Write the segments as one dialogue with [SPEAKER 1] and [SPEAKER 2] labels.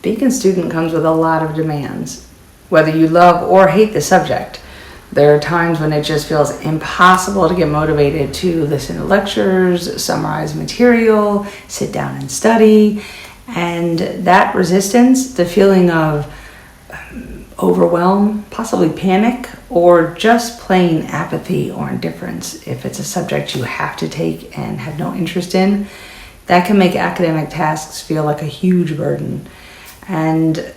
[SPEAKER 1] Being a student comes with a lot of demands. Whether you love or hate the subject, there are times when it just feels impossible to get motivated to listen to lectures, summarize material, sit down and study. And that resistance, the feeling of overwhelm, possibly panic, or just plain apathy or indifference if it's a subject you have to take and have no interest in, that can make academic tasks feel like a huge burden. And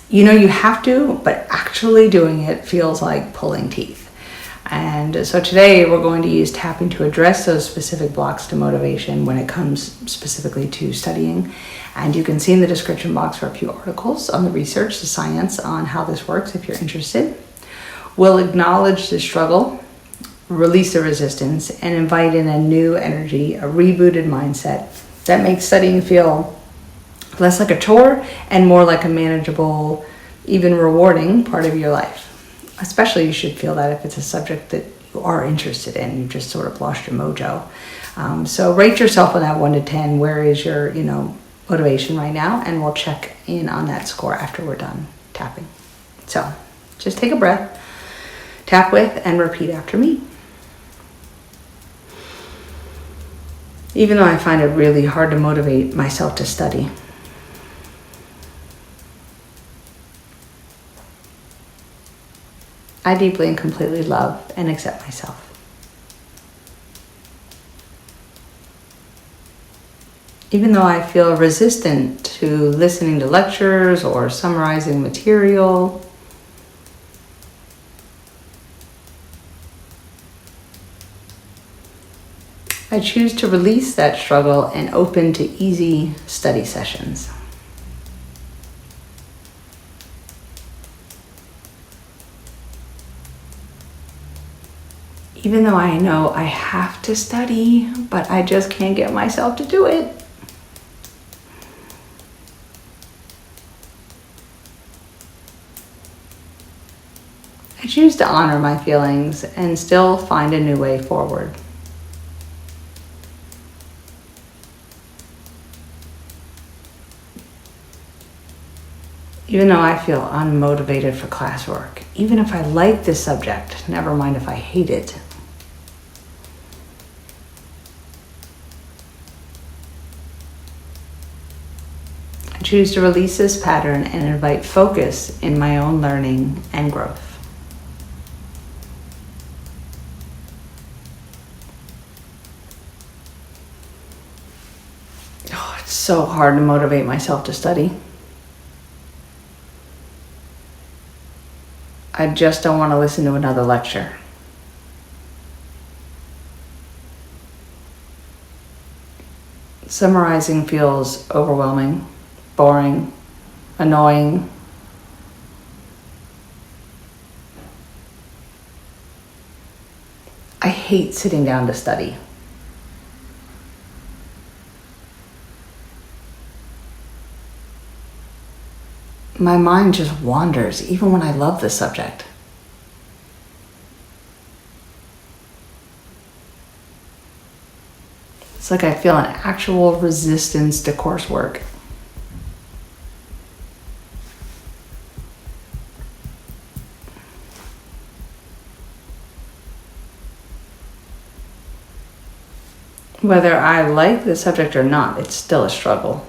[SPEAKER 1] you know you have to, but actually doing it feels like pulling teeth. And so today we're going to use tapping to address those specific blocks to motivation when it comes specifically to studying. And you can see in the description box for a few articles on the research, the science on how this works if you're interested. We'll acknowledge the struggle, release the resistance, and invite in a new energy, a rebooted mindset that makes studying feel less like a chore and more like a manageable, even rewarding part of your life. Especially you should feel that if it's a subject that you are interested in, you just sort of lost your mojo. So rate yourself on that 1 to 10. Where is your, motivation right now? And we'll check in on that score after we're done tapping. So just take a breath, tap with, and repeat after me. Even though I find it really hard to motivate myself to study, I deeply and completely love and accept myself. Even though I feel resistant to listening to lectures or summarizing material, I choose to release that struggle and open to easy study sessions. Even though I know I have to study, but I just can't get myself to do it. I choose to honor my feelings and still find a new way forward. Even though I feel unmotivated for classwork, even if I like this subject, never mind if I hate it, I choose to release this pattern and invite focus in my own learning and growth. Oh, it's so hard to motivate myself to study. I just don't want to listen to another lecture. Summarizing feels overwhelming, boring, annoying. I hate sitting down to study. My mind just wanders, even when I love the subject. It's like I feel an actual resistance to coursework. Whether I like the subject or not, it's still a struggle.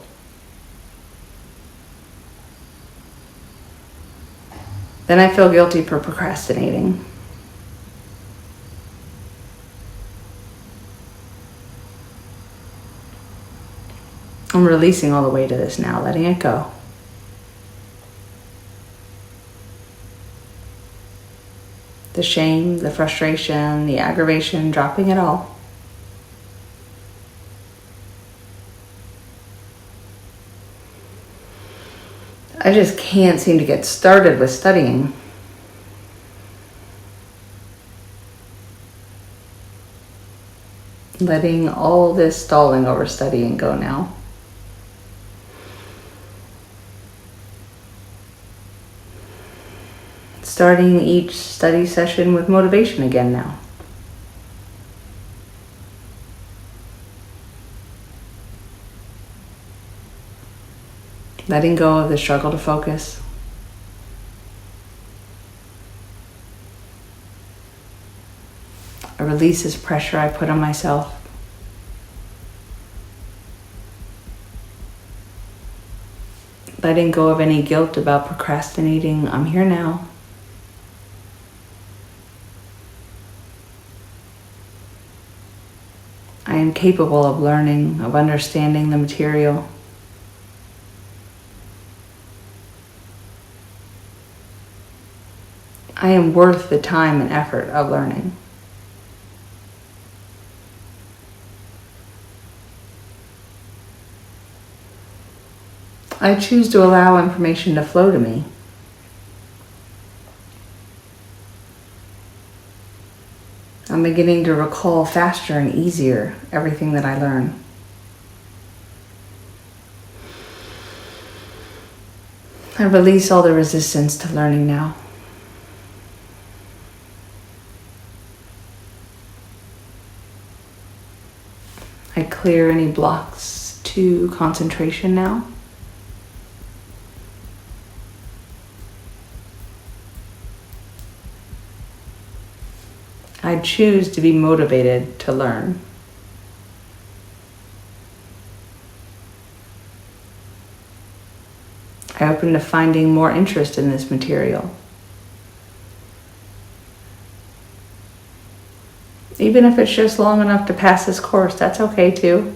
[SPEAKER 1] Then I feel guilty for procrastinating. I'm releasing all the weight of this now, letting it go. The shame, the frustration, the aggravation, dropping it all. I just can't seem to get started with studying. Letting all this stalling over studying go now. Starting each study session with motivation again now. letting go of the struggle to focus. I release this pressure I put on myself. Letting go of any guilt about procrastinating. I'm here now. I am capable of learning, of understanding the material. I am worth the time and effort of learning. I choose to allow information to flow to me. I'm beginning to recall faster and easier everything that I learn. I release all the resistance to learning now. I clear any blocks to concentration now. I choose to be motivated to learn. I open to finding more interest in this material. Even if it's just long enough to pass this course, that's okay too.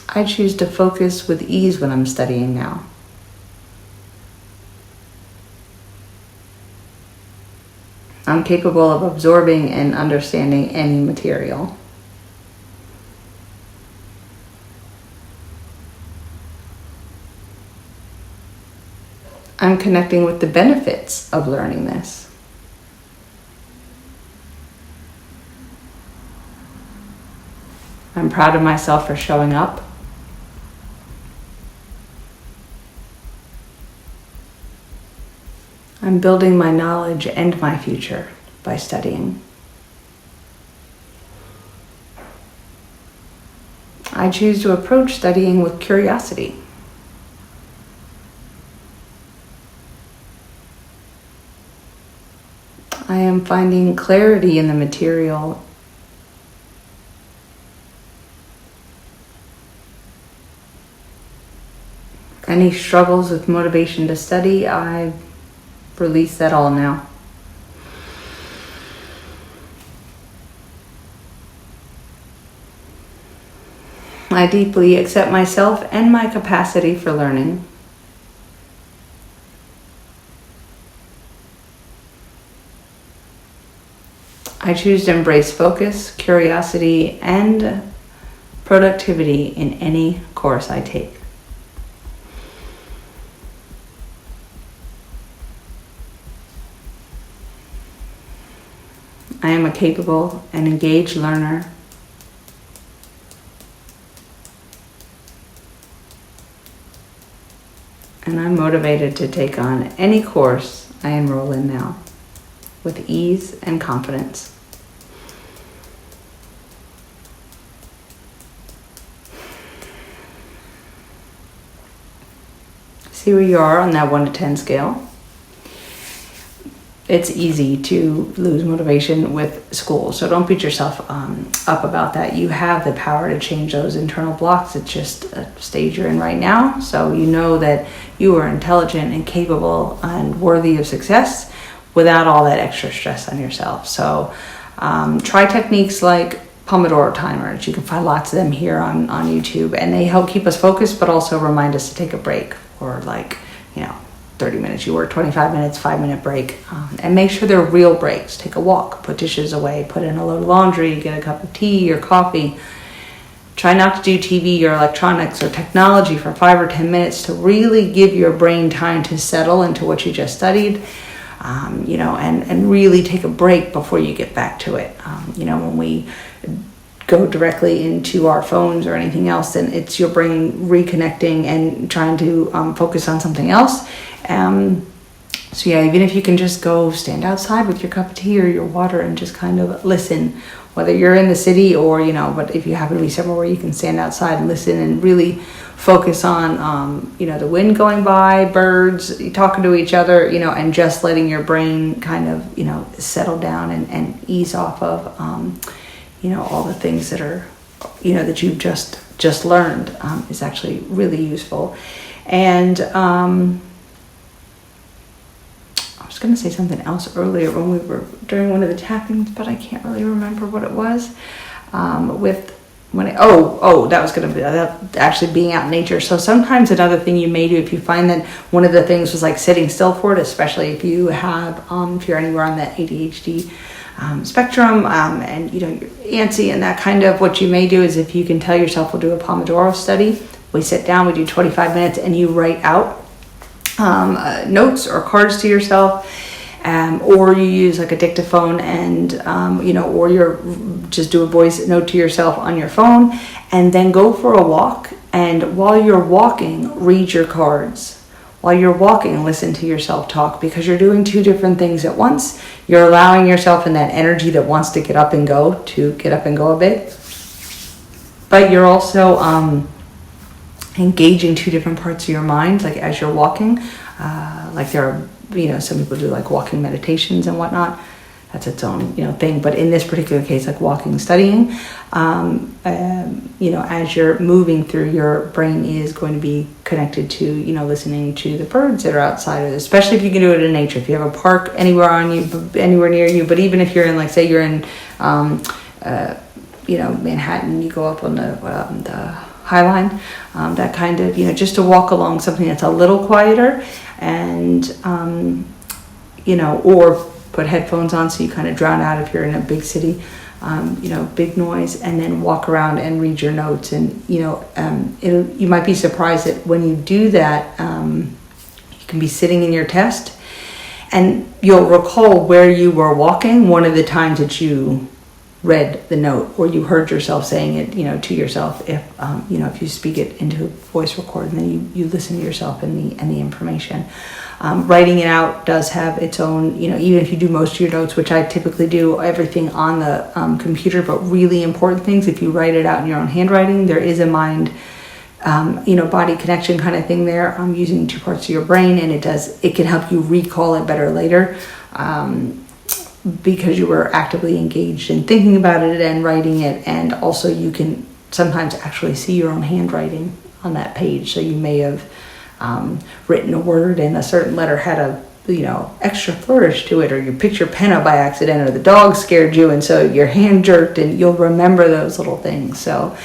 [SPEAKER 1] I choose to focus with ease when I'm studying now. I'm capable of absorbing and understanding any material. I'm connecting with the benefits of learning this. I'm proud of myself for showing up. I'm building my knowledge and my future by studying. I choose to approach studying with curiosity. I am finding clarity in the material. Any struggles with motivation to study, I release that all now. I deeply accept myself and my capacity for learning. I choose to embrace focus, curiosity, and productivity in any course I take. I am a capable and engaged learner. And I'm motivated to take on any course I enroll in now with ease and confidence. See where you are on that 1 to 10 scale. It's easy to lose motivation with school, so don't beat yourself up about that. You have the power to change those internal blocks. It's just a stage you're in right now, so you know that you are intelligent and capable and worthy of success without all that extra stress on yourself. So try techniques like Pomodoro timers. You can find lots of them here on YouTube, and they help keep us focused but also remind us to take a break, or 30 minutes you work, 25 minutes, 5-minute break, and make sure they're real breaks. Take a walk, put dishes away, put in a load of laundry, get a cup of tea or coffee. Try not to do TV or electronics or technology for 5 or 10 minutes to really give your brain time to settle into what you just studied, and really take a break before you get back to it. When we go directly into our phones or anything else, then it's your brain reconnecting and trying to focus on something else. So yeah, even if you can just go stand outside with your cup of tea or your water and just kind of listen, whether you're in the city or, but if you happen to be somewhere where you can stand outside and listen and really focus on, the wind going by, birds talking to each other, and just letting your brain kind of, settle down and ease off of, all the things that are, that you've just learned, is actually really useful. And, I was going to say something else earlier when we were during one of the tappings, but I can't really remember what it was. That was going to be actually being out in nature. So sometimes another thing you may do, if you find that one of the things was like sitting still for it, especially if you have, if you're anywhere on the ADHD spectrum, and you're antsy and that kind of, what you may do is if you can tell yourself, we'll do a Pomodoro study. We sit down, we do 25 minutes, and you write out notes or cards to yourself, or you use like a dictaphone and, or you're just do a voice note to yourself on your phone, and then go for a walk. And while you're walking, read your cards. While you're walking, listen to yourself talk, because you're doing two different things at once. You're allowing yourself in that energy that wants to get up and go to get up and go a bit. But you're also, engaging two different parts of your mind, like as you're walking, like there are, some people do like walking meditations and whatnot. That's its own, thing. But in this particular case, like walking, studying, as you're moving through, your brain is going to be connected to, listening to the birds that are outside of it, especially if you can do it in nature. If you have a park anywhere near you, but even if you're in, like, say you're in, Manhattan, you go up on the High Line, that kind of, just to walk along something that's a little quieter, and, or put headphones on so you kind of drown out if you're in a big city, big noise, and then walk around and read your notes. And, you might be surprised that when you do that, you can be sitting in your test and you'll recall where you were walking one of the times that you read the note, or you heard yourself saying it, to yourself. If you speak it into a voice record, and then you listen to yourself and the information. Writing it out does have its own, even if you do most of your notes, which I typically do everything on the computer, but really important things, if you write it out in your own handwriting, there is a mind, body connection kind of thing there. Using two parts of your brain, and it can help you recall it better later. Because you were actively engaged in thinking about it and writing it, and also you can sometimes actually see your own handwriting on that page. So you may have written a word and a certain letter had a extra flourish to it, or you picked your pen up by accident, or the dog scared you and so your hand jerked, and you'll remember those little things. So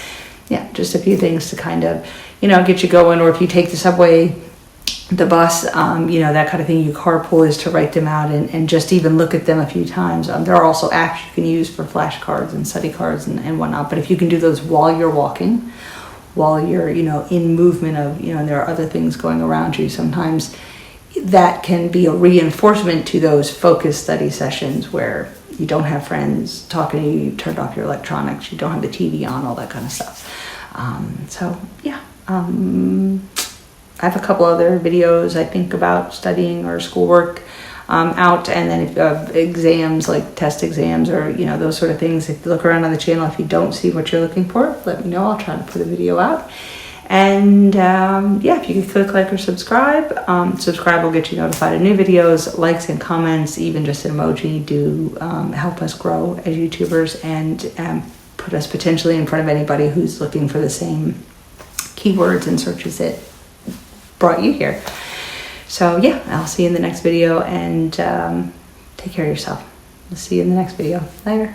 [SPEAKER 1] yeah, just a few things to kind of get you going. Or if you take the subway, the bus, that kind of thing, you carpool, is to write them out and just even look at them a few times. There are also apps you can use for flashcards and study cards and whatnot. But if you can do those while you're walking, while you're, in movement of, and there are other things going around you, sometimes that can be a reinforcement to those focused study sessions where you don't have friends talking to you, you've turned off your electronics, you don't have the TV on, all that kind of stuff. I have a couple other videos, I think, about studying or schoolwork out, and then if exams, like test exams or, those sort of things. If you look around on the channel, if you don't see what you're looking for, let me know. I'll try to put a video out. And if you could click like or subscribe. Subscribe will get you notified of new videos. Likes and comments, even just an emoji, do help us grow as YouTubers and put us potentially in front of anybody who's looking for the same keywords and searches that brought you here. So I'll see you in the next video, and take care of yourself. We'll see you in the next video. Later.